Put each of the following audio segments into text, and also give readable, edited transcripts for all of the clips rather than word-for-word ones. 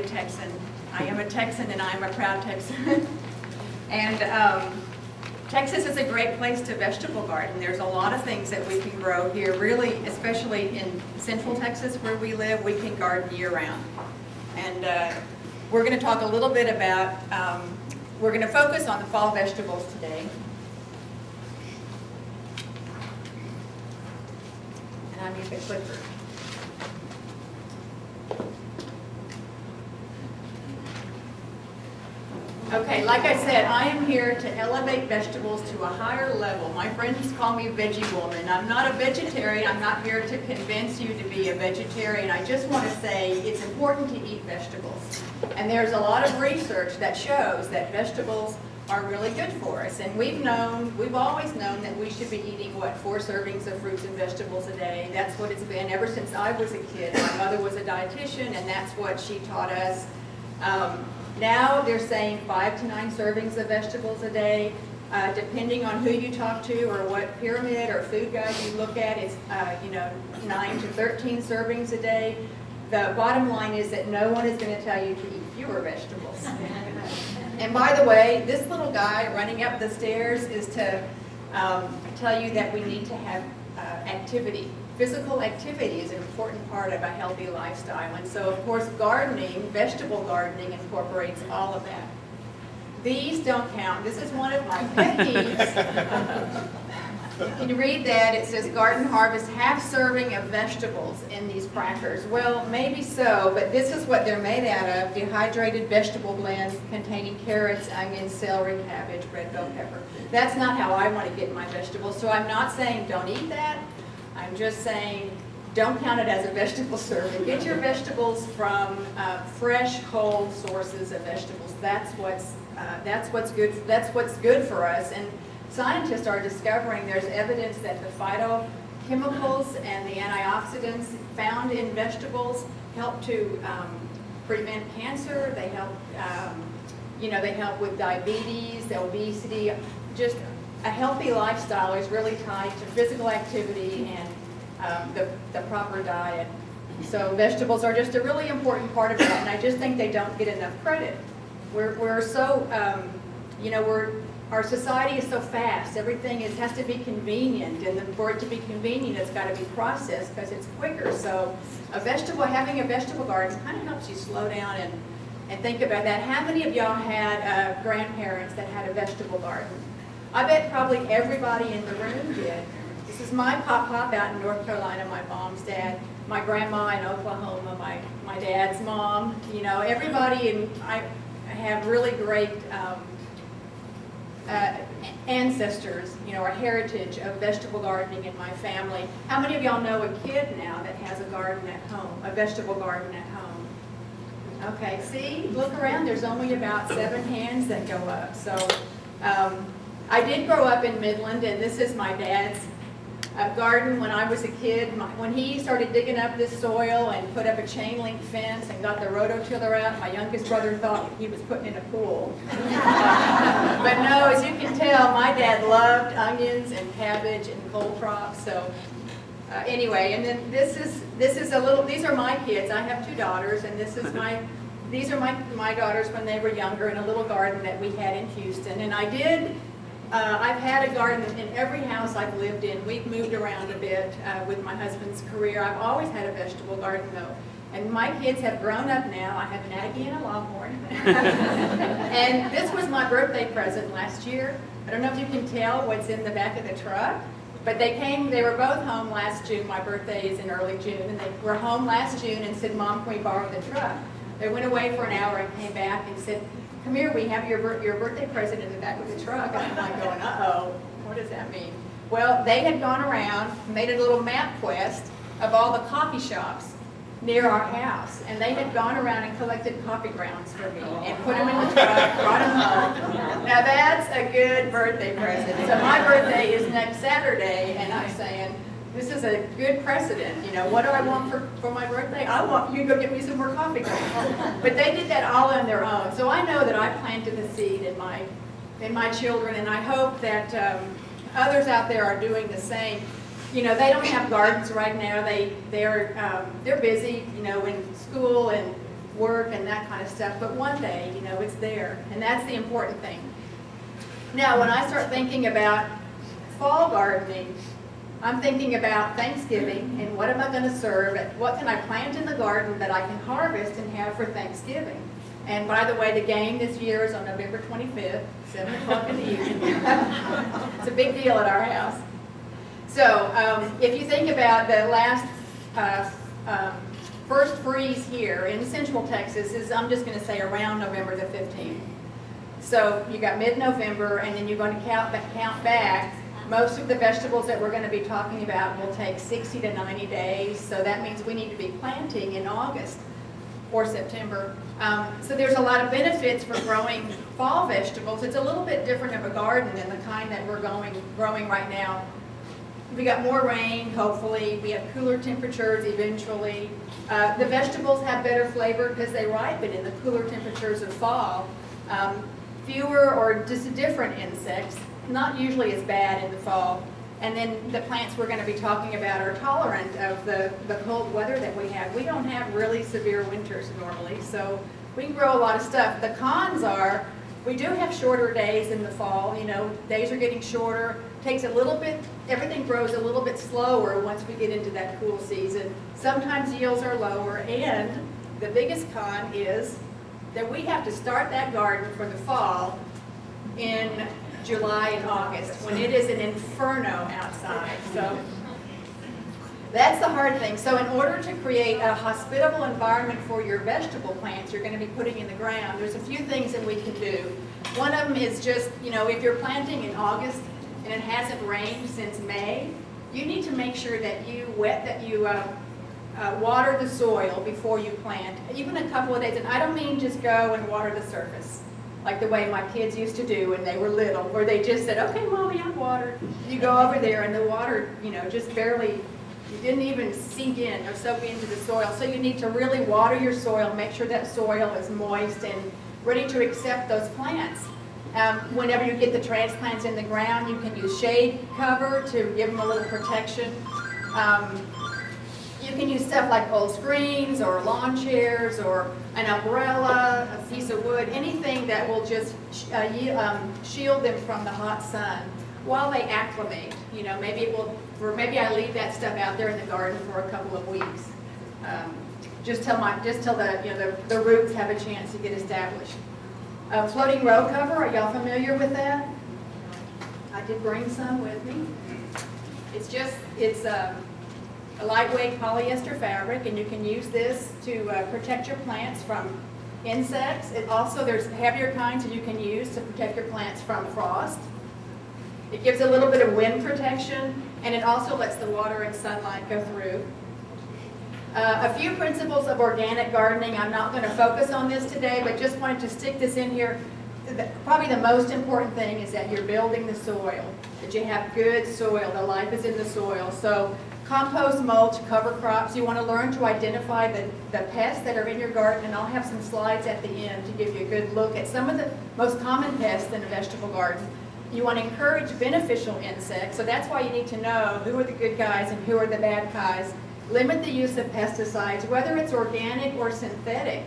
Texan. I am a Texan and I am a proud Texan. And Texas is a great place to vegetable garden. There's a lot of things that we can grow here, really, especially in central Texas where we live, we can garden year-round. And we're going to talk a little bit about, we're going to focus on the fall vegetables today. And I'm using a clicker. Okay, like I said, I am here to elevate vegetables to a higher level. My friends call me Veggie Woman. I'm not a vegetarian. I'm not here to convince you to be a vegetarian. I just want to say it's important to eat vegetables. And there's a lot of research that shows that vegetables are really good for us. And we've always known that we should be eating, what, 4 servings of fruits and vegetables a day. That's what it's been ever since I was a kid. My mother was a dietitian, and that's what she taught us. Now they're saying 5 to 9 servings of vegetables a day. Depending on who you talk to or what pyramid or food guide you look at, it's 9 to 13 servings a day. The bottom line is that no one is going to tell you to eat fewer vegetables. And by the way, this little guy running up the stairs is to tell you that we need to have activity. Physical activity is an important part of a healthy lifestyle, and so of course gardening, vegetable gardening, incorporates all of that. These don't count. This is one of my pet peeves. Can you read that? It says garden harvest half serving of vegetables in these crackers. Well, maybe so, but this is what they're made out of: dehydrated vegetable blend containing carrots, onions, celery, cabbage, red bell pepper. That's not how I want to get my vegetables, so I'm not saying don't eat that. I'm just saying, don't count it as a vegetable serving. Get your vegetables from fresh, whole sources of vegetables. That's what's good for us. And scientists are discovering there's evidence that the phytochemicals and the antioxidants found in vegetables help to prevent cancer. They help, they help with diabetes, obesity. Just a healthy lifestyle is really tied to physical activity and the proper diet. So vegetables are just a really important part of that, and I just think they don't get enough credit. We're so, our society is so fast. Everything has to be convenient, and for it to be convenient, it's got to be processed because it's quicker. So having a vegetable garden kind of helps you slow down and think about that. How many of y'all had grandparents that had a vegetable garden? I bet probably everybody in the room did. This is my pop-pop out in North Carolina, my mom's dad, my grandma in Oklahoma, my dad's mom. Everybody, I have really great ancestors, a heritage of vegetable gardening in my family. How many of y'all know a kid now that has a garden at home, a vegetable garden at home? Okay, see, look around, there's only about 7 hands that go up. So I did grow up in Midland, and this is my dad's garden when I was a kid. When he started digging up this soil and put up a chain link fence and got the rototiller out, my youngest brother thought he was putting in a pool. But no, as you can tell, my dad loved onions and cabbage and cole crops. So anyway, and then these are my kids. I have 2 daughters, and these are my daughters when they were younger in a little garden that we had in Houston. And I've had a garden in every house I've lived in. We've moved around a bit with my husband's career. I've always had a vegetable garden though. And my kids have grown up now. I have an Aggie and a Longhorn. And this was my birthday present last year. I don't know if you can tell what's in the back of the truck, but they were both home last June. My birthday is in early June, and they were home last June and said, "Mom, can we borrow the truck?" They went away for an hour and came back and said, "Come here, we have your birthday present in the back of the truck." And I'm like going, uh-oh, what does that mean? Well, they had gone around, made a little map quest of all the coffee shops near our house. And they had gone around and collected coffee grounds for me and put them in the truck, brought them home. Now that's a good birthday present. So my birthday is next Saturday, and I'm saying, this is a good precedent. What do I want for my birthday? I want you to go get me some more coffee grounds. But they did that all on their own. So I know that I planted the seed in my children, and I hope that others out there are doing the same. They don't have gardens right now. They're busy, in school and work and that kind of stuff, but one day, you know, it's there, and that's the important thing. Now, when I start thinking about fall gardening, I'm thinking about Thanksgiving and what am I going to serve, what can I plant in the garden that I can harvest and have for Thanksgiving. And by the way, the game this year is on November 25th, 7 o'clock in the evening. It's a big deal at our house. So if you think about the last first freeze here in central Texas is, I'm just going to say, around November the 15th. So you got mid-November, and then you're going to count back. Most of the vegetables that we're going to be talking about will take 60 to 90 days, so that means we need to be planting in August or September. So there's a lot of benefits for growing fall vegetables. It's a little bit different of a garden than the kind that we're growing right now. We got more rain, hopefully. We have cooler temperatures eventually. The vegetables have better flavor because they ripen in the cooler temperatures of fall. Fewer or just different insects, not usually as bad in the fall. And then the plants we're going to be talking about are tolerant of the cold weather that we have. We don't have really severe winters normally, so we can grow a lot of stuff. The cons are, we do have shorter days in the fall. You know, days are getting shorter. Takes a little bit, everything grows a little bit slower once we get into that cool season. Sometimes yields are lower, and the biggest con is that we have to start that garden for the fall in July and August when it is an inferno outside. So that's the hard thing. So in order to create a hospitable environment for your vegetable plants you're going to be putting in the ground, there's a few things that we can do. One of them is just, you know, if you're planting in August and it hasn't rained since May, you need to make sure that you water the soil before you plant, even a couple of days. And I don't mean just go and water the surface, like the way my kids used to do when they were little, where they just said, okay, Mommy, I'm watered. You go over there and the water, you know, just barely, you didn't even sink in or soak into the soil. So you need to really water your soil, make sure that soil is moist and ready to accept those plants. Whenever you get the transplants in the ground, you can use shade cover to give them a little protection. You can use stuff like old screens or lawn chairs or an umbrella, a piece of wood, anything that will just shield them from the hot sun while they acclimate. You know, maybe maybe I leave that stuff out there in the garden for a couple of weeks, just till the roots have a chance to get established. Floating row cover, are y'all familiar with that? I did bring some with me. It's a lightweight polyester fabric, and you can use this to protect your plants from insects. There's heavier kinds that you can use to protect your plants from frost. It gives a little bit of wind protection, and it also lets the water and sunlight go through. A few principles of organic gardening. I'm not going to focus on this today, but just wanted to stick this in here. Probably the most important thing is that you're building the soil, that you have good soil. The life is in the soil. So compost, mulch, cover crops. You want to learn to identify the pests that are in your garden, and I'll have some slides at the end to give you a good look at some of the most common pests in a vegetable garden. You want to encourage beneficial insects, so that's why you need to know who are the good guys and who are the bad guys. Limit the use of pesticides, whether it's organic or synthetic.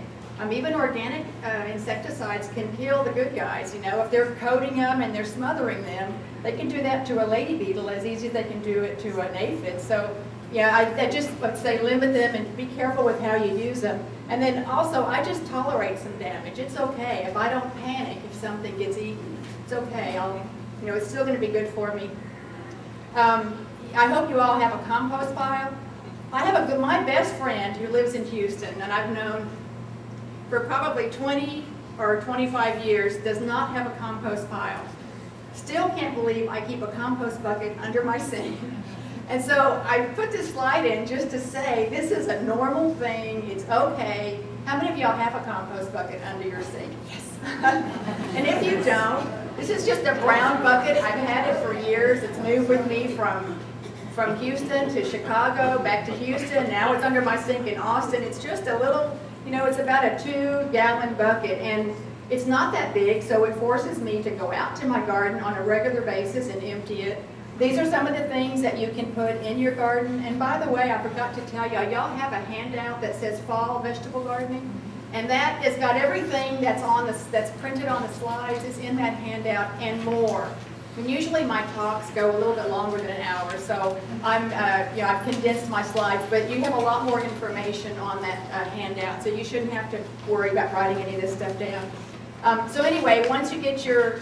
Even organic insecticides can kill the good guys. You know, if they're coating them and they're smothering them, they can do that to a lady beetle as easy as they can do it to an aphid. So, yeah, I just would say limit them and be careful with how you use them. And then also, I just tolerate some damage. It's okay if I don't panic if something gets eaten. It's okay. It's still going to be good for me. I hope you all have a compost pile. I have my best friend who lives in Houston, and I've known for probably 20 or 25 years, does not have a compost pile. Still can't believe I keep a compost bucket under my sink. And so I put this slide in just to say this is a normal thing, it's okay. How many of y'all have a compost bucket under your sink? Yes. And if you don't, this is just a brown bucket. I've had it for years. It's moved with me from Houston to Chicago, back to Houston. Now it's under my sink in Austin. It's just a little, it's about a 2-gallon bucket, and it's not that big, so it forces me to go out to my garden on a regular basis and empty it. These are some of the things that you can put in your garden. And by the way, I forgot to tell y'all have a handout that says fall vegetable gardening. And that has got everything that's printed on the slides is in that handout and more. And usually my talks go a little bit longer than an hour, so I've condensed my slides, but you have a lot more information on that handout, so you shouldn't have to worry about writing any of this stuff down. So anyway, once you get your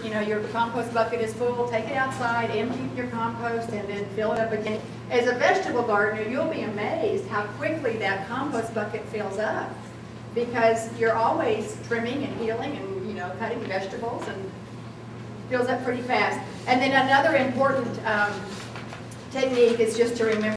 compost bucket is full, take it outside, empty your compost, and then fill it up again. As a vegetable gardener, you'll be amazed how quickly that compost bucket fills up, because you're always trimming and healing and cutting vegetables, and fills up pretty fast. And then another important technique is just to remember